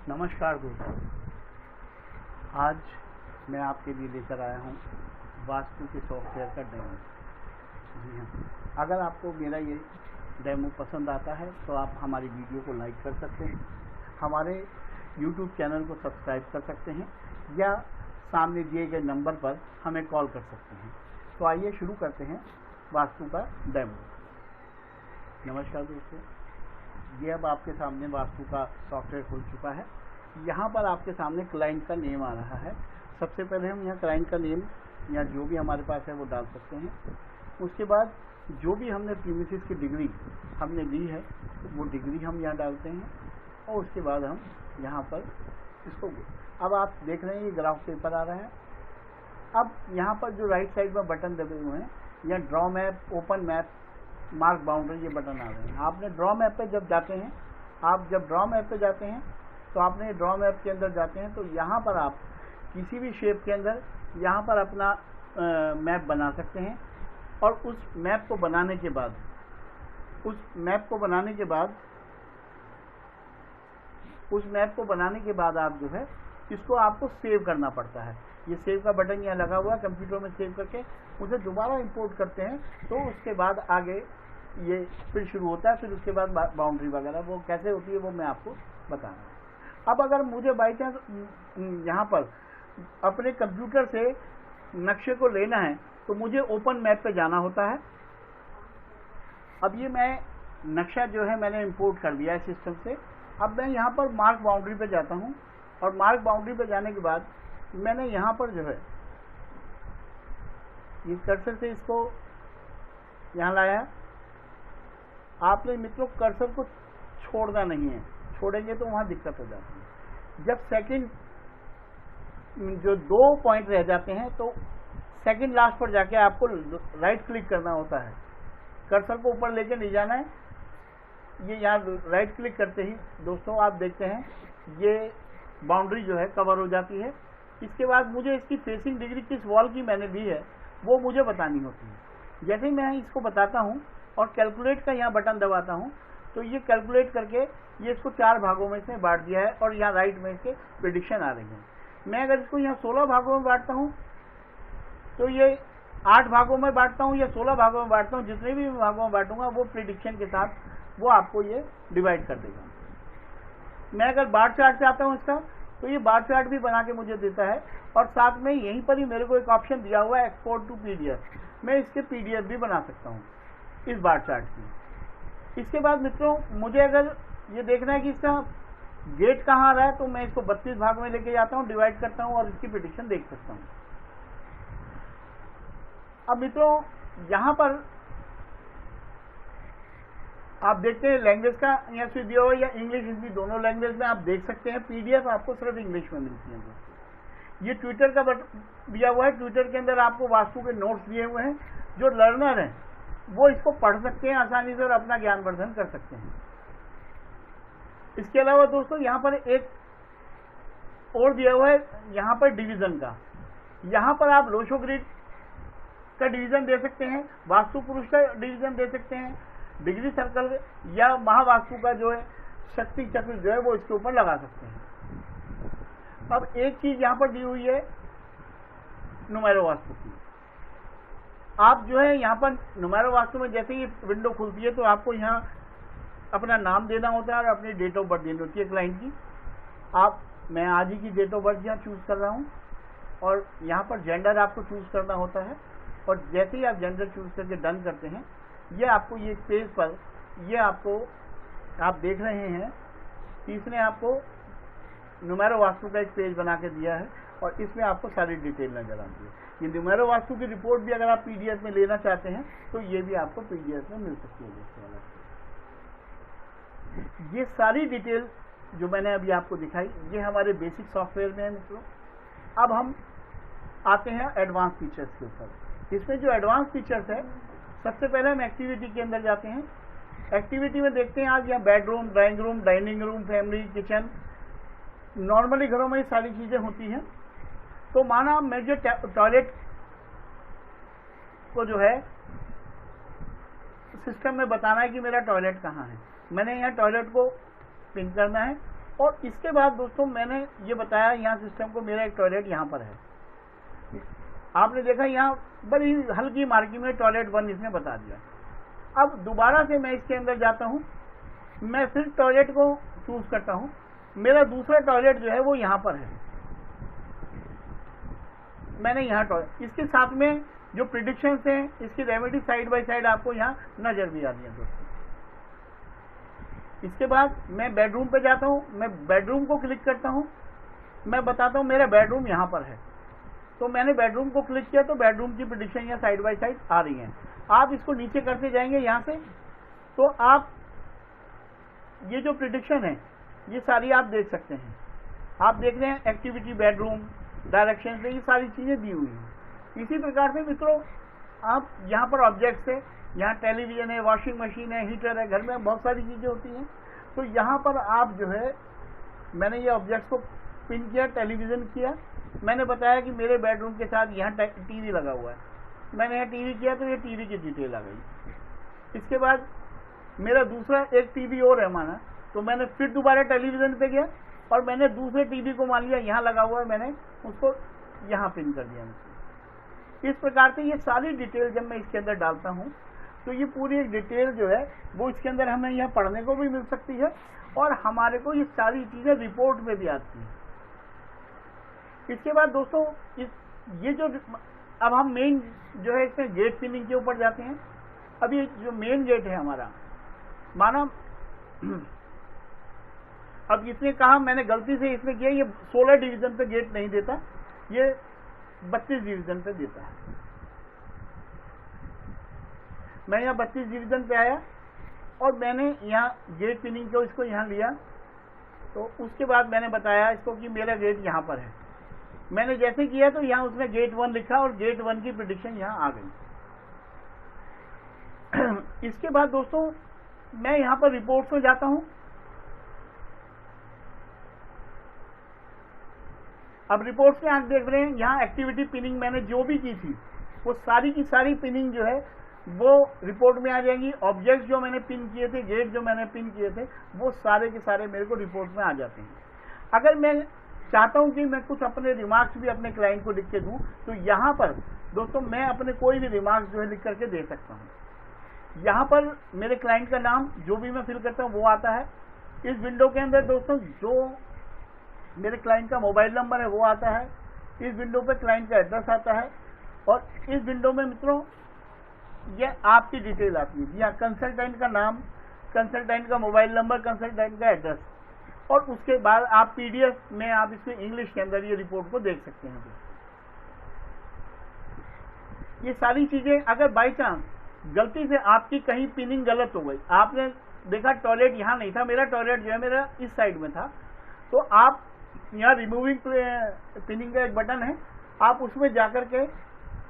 नमस्कार दोस्तों, आज मैं आपके लिए लेकर आया हूँ वास्तु के सॉफ्टवेयर का डेमो। जी हाँ, अगर आपको मेरा ये डेमो पसंद आता है तो आप हमारी वीडियो को लाइक कर सकते हैं, हमारे YouTube चैनल को सब्सक्राइब कर सकते हैं या सामने दिए गए नंबर पर हमें कॉल कर सकते हैं। तो आइए शुरू करते हैं वास्तु का डेमो। नमस्कार दोस्तों, ये अब आपके सामने वास्तु का सॉफ्टवेयर खुल चुका है। यहाँ पर आपके सामने क्लाइंट का नेम आ रहा है। सबसे पहले हम यहाँ क्लाइंट का नेम या जो भी हमारे पास है वो डाल सकते हैं। उसके बाद जो भी हमने प्रीमिसेस की डिग्री हमने ली है वो डिग्री हम यहाँ डालते हैं और उसके बाद हम यहाँ पर इसको, अब आप देख रहे हैं ये ग्राफ पेपर आ रहा है। अब यहाँ पर जो राइट साइड में बटन दबे हुए हैं या draw map, open map, mark boundary, ये बटन आ रहे हैं। आपने ड्रॉ मैप पे जब जाते हैं, आप जब ड्रॉ मैप पे जाते हैं तो आपने ड्रॉ मैप के अंदर जाते हैं तो यहाँ पर आप किसी भी शेप के अंदर यहाँ पर अपना मैप बना सकते हैं। और उस मैप को बनाने के बाद आप जो है इसको आपको सेव करना पड़ता है। ये सेव का बटन यहाँ लगा हुआ है, कंप्यूटर में सेव करके उसे दोबारा इंपोर्ट करते हैं तो उसके बाद आगे ये फिर शुरू होता है। फिर उसके बाद बाउंड्री वगैरह वो कैसे होती है वो मैं आपको बता रहा हूँ। अब अगर मुझे बाई चांस यहाँ पर अपने कंप्यूटर से नक्शे को लेना है तो मुझे ओपन मैप पे जाना होता है। अब ये मैं नक्शा जो है मैंने इंपोर्ट कर दिया है सिस्टम से। अब मैं यहाँ पर मार्क बाउंड्री पे जाता हूँ और मार्क बाउंड्री पे जाने के बाद मैंने यहाँ पर जो है ये कर्सर से इसको यहाँ लाया। आपने मित्रों कर्सर को छोड़ना नहीं है, छोड़ेंगे तो वहाँ दिक्कत हो जाती है। जब सेकंड जो 2 पॉइंट रह जाते हैं तो सेकंड लास्ट पर जाके आपको राइट क्लिक करना होता है। कर्सर को ऊपर लेके नहीं जाना है। ये यहाँ राइट क्लिक करते ही दोस्तों आप देखते हैं ये बाउंड्री जो है कवर हो जाती है। इसके बाद मुझे इसकी फेसिंग डिग्री किस वॉल की मैंने दी है वो मुझे बतानी होती है। जैसे ही मैं इसको बताता हूँ और कैलकुलेट का यहाँ बटन दबाता हूँ तो ये कैलकुलेट करके ये इसको 4 भागों में इसने बांट दिया है और यहाँ राइट में इसके प्रेडिक्शन आ रही है। मैं अगर इसको यहाँ 16 भागों में बांटता हूँ तो ये 8 भागों में बांटता हूँ या 16 भागों में बांटता हूँ, जितने भी भागों में बांटूंगा वो प्रेडिक्शन के साथ वो आपको ये डिवाइड कर देगा। मैं अगर बार चार्ट चाहता हूँ इसका तो ये बार चार्ट भी बना के मुझे देता है और साथ में यहीं पर ही मेरे को एक ऑप्शन दिया हुआ है एक्सपोर्ट टू पीडीएफ। मैं इसके पीडीएफ भी बना सकता हूँ इस बार चार्ट की। इसके बाद मित्रों मुझे अगर ये देखना है कि इसका गेट कहाँ आ रहा है तो मैं इसको 32 भाग में लेके जाता हूँ, डिवाइड करता हूँ और इसकी प्रेडिक्शन देख सकता हूँ। अब मित्रों यहाँ पर आप देखते हैं लैंग्वेज का यहाँ से दिया हुआ या इंग्लिश हिंदी दोनों लैंग्वेज में आप देख सकते हैं। पीडीएफ आपको सिर्फ इंग्लिश में मिलती है दोस्तों। ये ट्विटर का दिया हुआ है। ट्विटर के अंदर आपको वास्तु के नोट्स दिए हुए हैं। जो लर्नर हैं वो इसको पढ़ सकते हैं आसानी से और अपना ज्ञानवर्धन कर सकते हैं। इसके अलावा दोस्तों यहाँ पर एक और दिया हुआ है यहाँ पर डिवीजन का। यहाँ पर आप लोशो ग्रिड का डिवीजन दे सकते हैं, वास्तु पुरुष का डिवीजन दे सकते हैं, डिग्री सर्कल या महावास्तु का जो है शक्ति चक्र जो है वो इसके ऊपर लगा सकते हैं। अब एक चीज यहाँ पर दी हुई है नुमेरो वास्तु की। आप जो है यहाँ पर नुमेरो वास्तु में जैसे ही विंडो खुलती है तो आपको यहाँ अपना नाम देना होता है और अपनी डेट ऑफ बर्थ देनी होती है क्लाइंट की। मैं आज ही की डेट ऑफ बर्थ यहाँ चूज कर रहा हूँ और यहाँ पर जेंडर आपको चूज करना होता है। और जैसे ही आप जेंडर चूज करके डन करते हैं ये आपको ये पेज पर ये आपको आप देख रहे हैं इसने आपको नुमेरो वास्तु का एक पेज बना के दिया है और इसमें आपको सारी डिटेल नजर आती है। ये नुमेरो वास्तु की रिपोर्ट भी अगर आप पीडीएफ में लेना चाहते हैं तो ये भी आपको पीडीएफ में मिल सकती है दोस्तों। ये सारी डिटेल जो मैंने अभी आपको दिखाई ये हमारे बेसिक सॉफ्टवेयर में है मित्रों। अब हम आते हैं एडवांस फीचर्स के ऊपर। इसमें जो एडवांस फीचर्स है सबसे पहले हम एक्टिविटी के अंदर जाते हैं। एक्टिविटी में देखते हैं आज यहाँ bedroom, drawing room, dining room, family, kitchen, normally घरों में ये सारी चीजें होती हैं। तो माना मैं जो टॉयलेट को जो है सिस्टम में बताना है कि मेरा टॉयलेट कहाँ है। मैंने यहाँ टॉयलेट को पिन करना है और इसके बाद दोस्तों मैंने ये बताया यहाँ सिस्टम को मेरा एक टॉयलेट यहाँ पर है, आपने देखा यहाँ बड़ी हल्की मार्किंग में टॉयलेट 1 इसने बता दिया। अब दोबारा से मैं इसके अंदर जाता हूँ, मैं फिर टॉयलेट को चूज करता हूँ, मेरा दूसरा टॉयलेट जो है वो यहाँ पर है, मैंने यहाँ टॉयलेट, इसके साथ में जो प्रिडिक्शंस हैं इसकी रेमेडी साइड बाय साइड आपको यहाँ नजर भी आ रही है दोस्तों। इसके बाद मैं बेडरूम पे जाता हूँ, मैं बेडरूम को क्लिक करता हूँ, मैं बताता हूँ मेरा बेडरूम यहाँ पर है, तो मैंने बेडरूम को क्लिक किया तो बेडरूम की प्रिडिक्शन यहाँ साइड बाय साइड आ रही हैं। आप इसको नीचे करते जाएंगे यहाँ से, तो आप ये जो प्रिडिक्शन है ये सारी आप देख सकते हैं। आप देख रहे हैं एक्टिविटी, बेडरूम, डायरेक्शन से ये सारी चीजें दी हुई हैं। इसी प्रकार से मित्रों आप यहाँ पर ऑब्जेक्ट्स है, यहाँ टेलीविजन है, वॉशिंग मशीन है, हीटर है, घर में बहुत सारी चीजें होती हैं, तो यहाँ पर आप जो है, मैंने ये ऑब्जेक्ट्स को पिन किया, टेलीविजन किया, मैंने बताया कि मेरे बेडरूम के साथ यहाँ टीवी लगा हुआ है, मैंने यहाँ टीवी किया तो ये टीवी की डिटेल आ गई। इसके बाद मेरा दूसरा एक टीवी और है माना, तो मैंने फिर दोबारा टेलीविजन पे गया और मैंने दूसरे टीवी को मान लिया यहाँ लगा हुआ है, मैंने उसको यहाँ पिन कर दिया। इस प्रकार से ये सारी डिटेल जब मैं इसके अंदर डालता हूँ तो ये पूरी एक डिटेल जो है वो इसके अंदर हमें यहाँ पढ़ने को भी मिल सकती है और हमारे को ये सारी चीजें रिपोर्ट में भी आती हैं। इसके बाद दोस्तों ये जो अब हम मेन जो है इसमें गेट पिनिंग के ऊपर जाते हैं। अब ये जो मेन गेट है हमारा, माना अब इसने कहा मैंने गलती से इसमें किया, ये 16 डिवीजन पे गेट नहीं देता, ये 32 डिवीजन पे देता है। मैं यहाँ 32 डिवीजन पे आया और मैंने यहाँ गेट पिनिंग को इसको यहाँ लिया, तो उसके बाद मैंने बताया इसको कि मेरा गेट यहाँ पर है। मैंने जैसे किया तो यहाँ उसने गेट 1 लिखा और गेट 1 की प्रेडिक्शन यहाँ आ गई। इसके बाद दोस्तों मैं यहाँ पर रिपोर्ट्स में जाता हूँ। अब रिपोर्ट्स में आप देख रहे हैं यहाँ एक्टिविटी पिनिंग मैंने जो भी की थी वो सारी की सारी पिनिंग जो है वो रिपोर्ट में आ जाएंगी। ऑब्जेक्ट्स जो मैंने पिन किए थे, गेट जो मैंने पिन किए थे, वो सारे के सारे मेरे को रिपोर्ट में आ जाते हैं। अगर मैं चाहता हूं कि मैं कुछ अपने रिमार्क्स भी अपने क्लाइंट को लिख के दूं, तो यहाँ पर दोस्तों मैं अपने कोई भी रिमार्क्स जो है लिख करके दे सकता हूँ। यहाँ पर मेरे क्लाइंट का नाम जो भी मैं फिल करता हूँ वो आता है। इस विंडो के अंदर दोस्तों जो मेरे क्लाइंट का मोबाइल नंबर है वो आता है। इस विंडो पे क्लाइंट का एड्रेस आता है और इस विंडो में मित्रों ये आपकी डिटेल आती है। यहाँ कंसल्टेंट का नाम, कंसल्टेंट का मोबाइल नंबर, कंसल्टेंट का एड्रेस, और उसके बाद आप पीडीएफ में आप इसमें इंग्लिश के अंदर ये रिपोर्ट को देख सकते हैं। ये सारी चीजें अगर बाई चांस गलती से आपकी कहीं पिनिंग गलत हो गई, आपने देखा टॉयलेट यहाँ नहीं था, मेरा टॉयलेट जो है मेरा इस साइड में था, तो आप यहाँ रिमूविंग पिनिंग का एक बटन है, आप उसमें जाकर के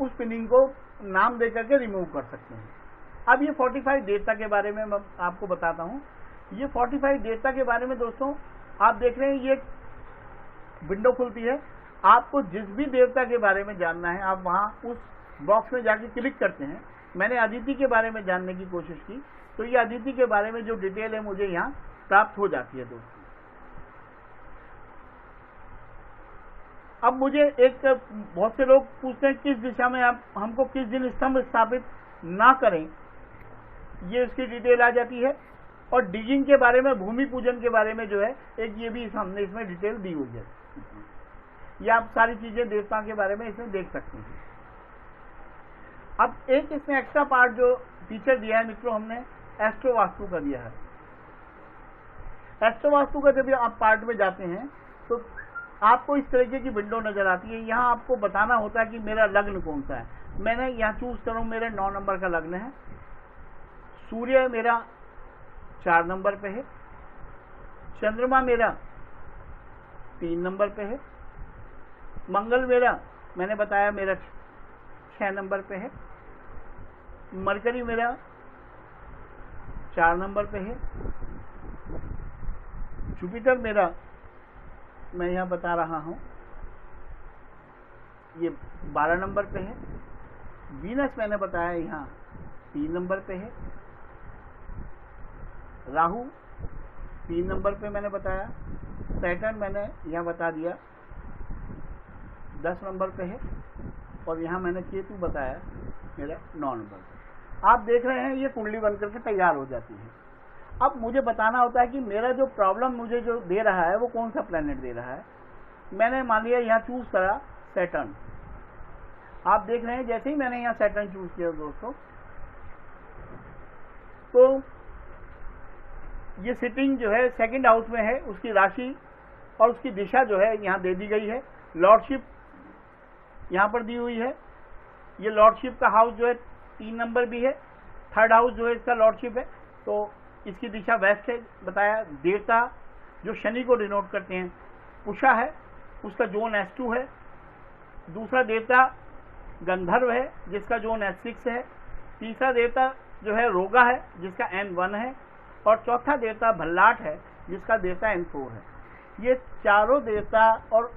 उस पिनिंग को नाम दे करके रिमूव कर सकते हैं। अब ये 45 देवता के बारे में मैं आपको बताता हूँ। ये 45 देवता के बारे में दोस्तों आप देख रहे हैं ये विंडो खुलती है। आपको जिस भी देवता के बारे में जानना है आप वहाँ उस बॉक्स में जाके क्लिक करते हैं। मैंने अदिति के बारे में जानने की कोशिश की तो ये अदिति के बारे में जो डिटेल है मुझे यहाँ प्राप्त हो जाती है दोस्तों। अब मुझे एक बहुत से लोग पूछते हैं किस दिशा में आप हमको किस दिन स्तंभ स्थापित ना करें, ये उसकी डिटेल आ जाती है। और डिगिंग के बारे में, भूमि पूजन के बारे में जो है एक ये भी हमने इसमें डिटेल दी हुई है। ये आप सारी चीजें देवताओं के बारे में इसमें देख सकते हैं। अब एक इसमें एक्स्ट्रा पार्ट जो फीचर दिया है मित्रों, हमने एस्ट्रो वास्तु का दिया है। एस्ट्रो वास्तु का जब आप पार्ट में जाते हैं तो आपको इस तरीके की विंडो नजर आती है। यहाँ आपको बताना होता है कि मेरा लग्न कौन सा है। मैंने यहाँ चूज करूँ, मेरे 9 नंबर का लग्न है। सूर्य मेरा 4 नंबर पे है। चंद्रमा मेरा 3 नंबर पे है। मंगल मेरा मैंने बताया मेरा 6 नंबर पे है। मरकरी मेरा 4 नंबर पे है। जुपिटर मेरा मैं यहाँ बता रहा हूँ ये 12 नंबर पे है। वीनस मैंने बताया यहाँ 3 नंबर पे है। राहु 3 नंबर पे मैंने बताया, सैटर्न मैंने यहाँ बता दिया 10 नंबर पे है, और यहाँ मैंने केतु बताया मेरा 9 नंबर पे। आप देख रहे हैं ये कुंडली बन करके तैयार हो जाती है। अब मुझे बताना होता है कि मेरा जो प्रॉब्लम मुझे जो दे रहा है वो कौन सा प्लेनेट दे रहा है। मैंने मान लिया यहाँ चूज करा सैटर्न। आप देख रहे हैं जैसे ही मैंने यहाँ सैटर्न चूज किया दोस्तों, तो ये सिटिंग जो है सेकंड हाउस में है, उसकी राशि और उसकी दिशा जो है यहाँ दे दी गई है। लॉर्डशिप यहाँ पर दी हुई है। ये लॉर्डशिप का हाउस जो है 3 नंबर भी है, थर्ड हाउस जो है इसका लॉर्डशिप है, तो इसकी दिशा वेस्ट है बताया। देवता जो शनि को डिनोट करते हैं उषा है, उसका जोन S2 है। दूसरा देवता गंधर्व है जिसका जोन S6 है। तीसरा देवता जो है रोगा है जिसका N1 है, और चौथा देवता भल्लाट है जिसका देवता N4 है। ये चारों देवता और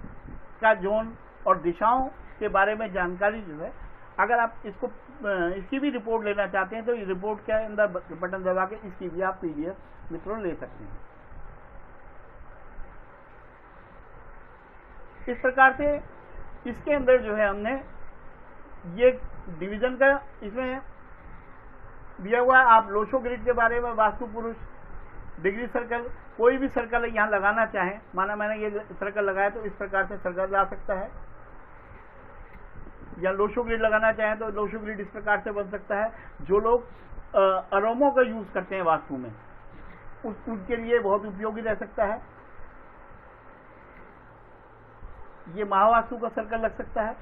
का जोन और दिशाओं के बारे में जानकारी जो है, अगर आप इसकी भी रिपोर्ट लेना चाहते हैं तो ये रिपोर्ट के अंदर बटन दबा के इसकी भी आप PDF मित्रों ले सकते हैं। इस प्रकार से इसके अंदर जो है हमने ये डिवीजन का इसमें दिया हुआ है। आप लोशो ग्रिड के बारे में, वास्तु पुरुष, डिग्री सर्कल, कोई भी सर्कल यहाँ लगाना चाहें, माना मैंने ये सर्कल लगाया तो इस प्रकार से सर्कल ला सकता है, या लोशो ग्रिड लगाना चाहें तो लोशो ग्रिड इस प्रकार से बन सकता है। जो लोग अरोमो का यूज करते हैं वास्तु में, उनके लिए बहुत उपयोगी रह सकता है। ये महावास्तु का सर्कल लग सकता है।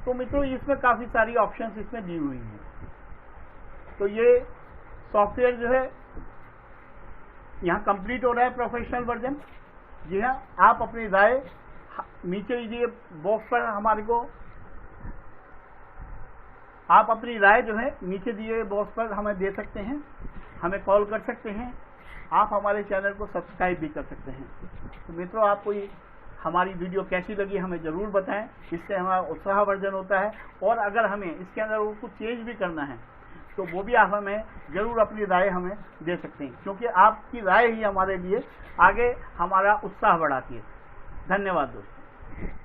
तो मित्रों इसमें काफी सारी ऑप्शंस इसमें दी हुई हैं। तो ये सॉफ्टवेयर जो है यहाँ कंप्लीट हो रहा है, प्रोफेशनल वर्जन। जी हाँ, आप अपनी राय नीचे दीजिए बॉक्स पर, हमारे को आप अपनी राय जो है नीचे दिए बॉक्स पर हमें दे सकते हैं, हमें कॉल कर सकते हैं, आप हमारे चैनल को सब्सक्राइब भी कर सकते हैं। तो मित्रों आपको ये हमारी वीडियो कैसी लगी हमें ज़रूर बताएं, इससे हमारा उत्साहवर्धन होता है। और अगर हमें इसके अंदर वो कुछ चेंज भी करना है तो वो भी आप हमें ज़रूर अपनी राय हमें दे सकते हैं, क्योंकि आपकी राय ही हमारे लिए आगे हमारा उत्साह बढ़ाती है। धन्यवाद दोस्तों।